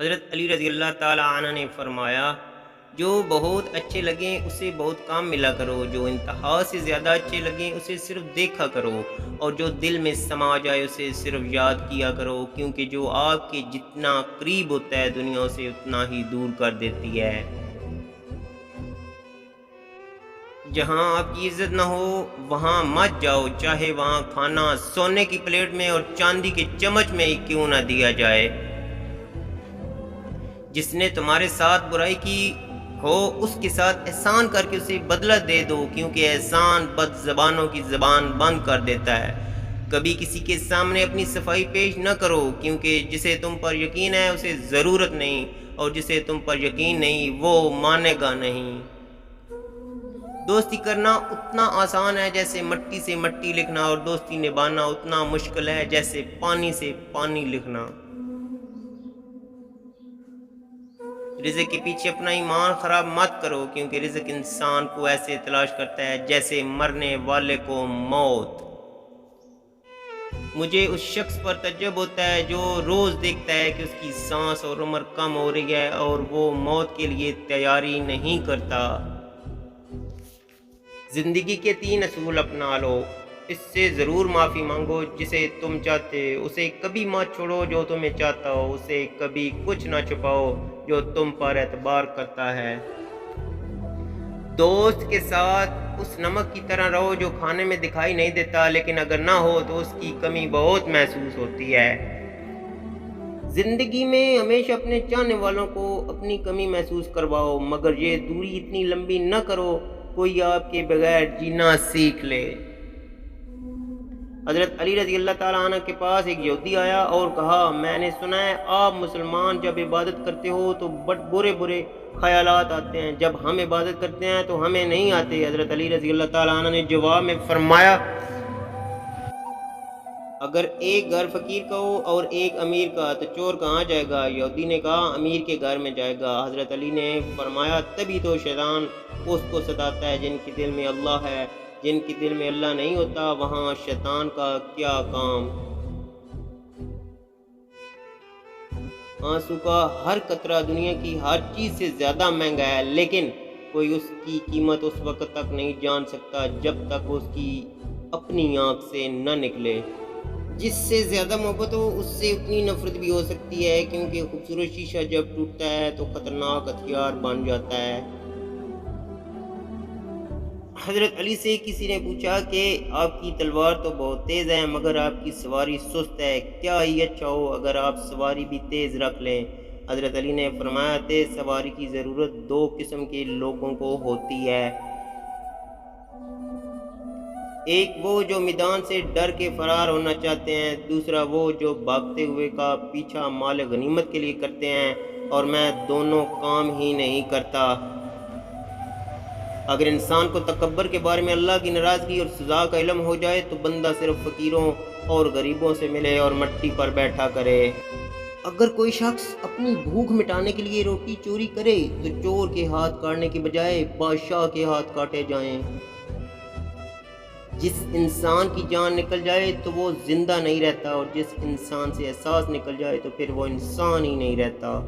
حضرت علی رضی اللہ تعالی عنہ نے فرمایا، جو بہت اچھے لگیں اسے بہت کام ملا کرو، جو انتہا سے زیادہ اچھے لگیں اسے صرف دیکھا کرو، اور جو دل میں سما جائے اسے صرف یاد کیا کرو، کیونکہ جو آپ کے جتنا قریب ہوتا ہے دنیا اسے اتنا ہی دور کر دیتی ہے۔ جہاں آپ کی عزت نہ ہو وہاں مت جاؤ، چاہے وہاں کھانا سونے کی پلیٹ میں اور چاندی کے چمچ میں ہی کیوں نہ دیا جائے۔ جس نے تمہارے ساتھ برائی کی ہو اس کے ساتھ احسان کر کے اسے بدلہ دے دو، کیونکہ احسان بد زبانوں کی زبان بند کر دیتا ہے۔ کبھی کسی کے سامنے اپنی صفائی پیش نہ کرو، کیونکہ جسے تم پر یقین ہے اسے ضرورت نہیں، اور جسے تم پر یقین نہیں وہ مانے گا نہیں۔ دوستی کرنا اتنا آسان ہے جیسے مٹی سے مٹی لکھنا، اور دوستی نبھانا اتنا مشکل ہے جیسے پانی سے پانی لکھنا۔ رزق کے پیچھے اپنا ایمان خراب مت کرو، کیونکہ رزق انسان کو ایسے تلاش کرتا ہے جیسے مرنے والے کو موت۔ مجھے اس شخص پر تعجب ہوتا ہے جو روز دیکھتا ہے کہ اس کی سانس اور عمر کم ہو رہی ہے اور وہ موت کے لیے تیاری نہیں کرتا۔ زندگی کے 3 اصول اپنا لو۔ اس سے ضرور معافی مانگو جسے تم چاہتے، اسے کبھی مت چھوڑو جو تمہیں چاہتا ہو، اسے کبھی کچھ نہ چھپاؤ جو تم پر اعتبار کرتا ہے۔ دوست کے ساتھ اس نمک کی طرح رہو جو کھانے میں دکھائی نہیں دیتا، لیکن اگر نہ ہو تو اس کی کمی بہت محسوس ہوتی ہے۔ زندگی میں ہمیشہ اپنے چاہنے والوں کو اپنی کمی محسوس کرواؤ، مگر یہ دوری اتنی لمبی نہ کرو کوئی آپ کے بغیر جینا سیکھ لے۔ حضرت علی رضی اللہ تعالیٰ عنہ کے پاس ایک یہودی آیا اور کہا، میں نے سنا ہے آپ مسلمان جب عبادت کرتے ہو تو برے برے خیالات آتے ہیں، جب ہم عبادت کرتے ہیں تو ہمیں نہیں آتے۔ حضرت علی رضی اللہ تعالیٰ عنہ نے جواب میں فرمایا، اگر ایک گھر فقیر کا ہو اور ایک امیر کا تو چور کہاں جائے گا؟ یہودی نے کہا، امیر کے گھر میں جائے گا۔ حضرت علی نے فرمایا، تبھی تو شیطان اس کو ستاتا ہے جن کے دل میں اللہ ہے، جن کے دل میں اللہ نہیں ہوتا وہاں شیطان کا کیا کام۔ آنسو کا ہر قطرہ دنیا کی ہر چیز سے زیادہ مہنگا ہے، لیکن کوئی اس کی قیمت اس وقت تک نہیں جان سکتا جب تک اس کی اپنی آنکھ سے نہ نکلے۔ جس سے زیادہ محبت ہو اس سے اتنی نفرت بھی ہو سکتی ہے، کیونکہ خوبصورت شیشہ جب ٹوٹتا ہے تو خطرناک ہتھیار بن جاتا ہے۔ حضرت علی سے کسی نے پوچھا کہ آپ کی تلوار تو بہت تیز ہے مگر آپ کی سواری سست ہے، کیا ہی اچھا ہو اگر آپ سواری بھی تیز رکھ لیں؟ حضرت علی نے فرمایا، تیز سواری کی ضرورت 2 قسم کے لوگوں کو ہوتی ہے، ایک وہ جو میدان سے ڈر کے فرار ہونا چاہتے ہیں، دوسرا وہ جو بھاگتے ہوئے کا پیچھا مال غنیمت کے لیے کرتے ہیں، اور میں دونوں کام ہی نہیں کرتا۔ اگر انسان کو تکبر کے بارے میں اللہ کی ناراضگی اور سزا کا علم ہو جائے تو بندہ صرف فقیروں اور غریبوں سے ملے اور مٹی پر بیٹھا کرے۔ اگر کوئی شخص اپنی بھوک مٹانے کے لیے روٹی چوری کرے تو چور کے ہاتھ کاٹنے کے بجائے بادشاہ کے ہاتھ کاٹے جائیں۔ جس انسان کی جان نکل جائے تو وہ زندہ نہیں رہتا، اور جس انسان سے احساس نکل جائے تو پھر وہ انسان ہی نہیں رہتا۔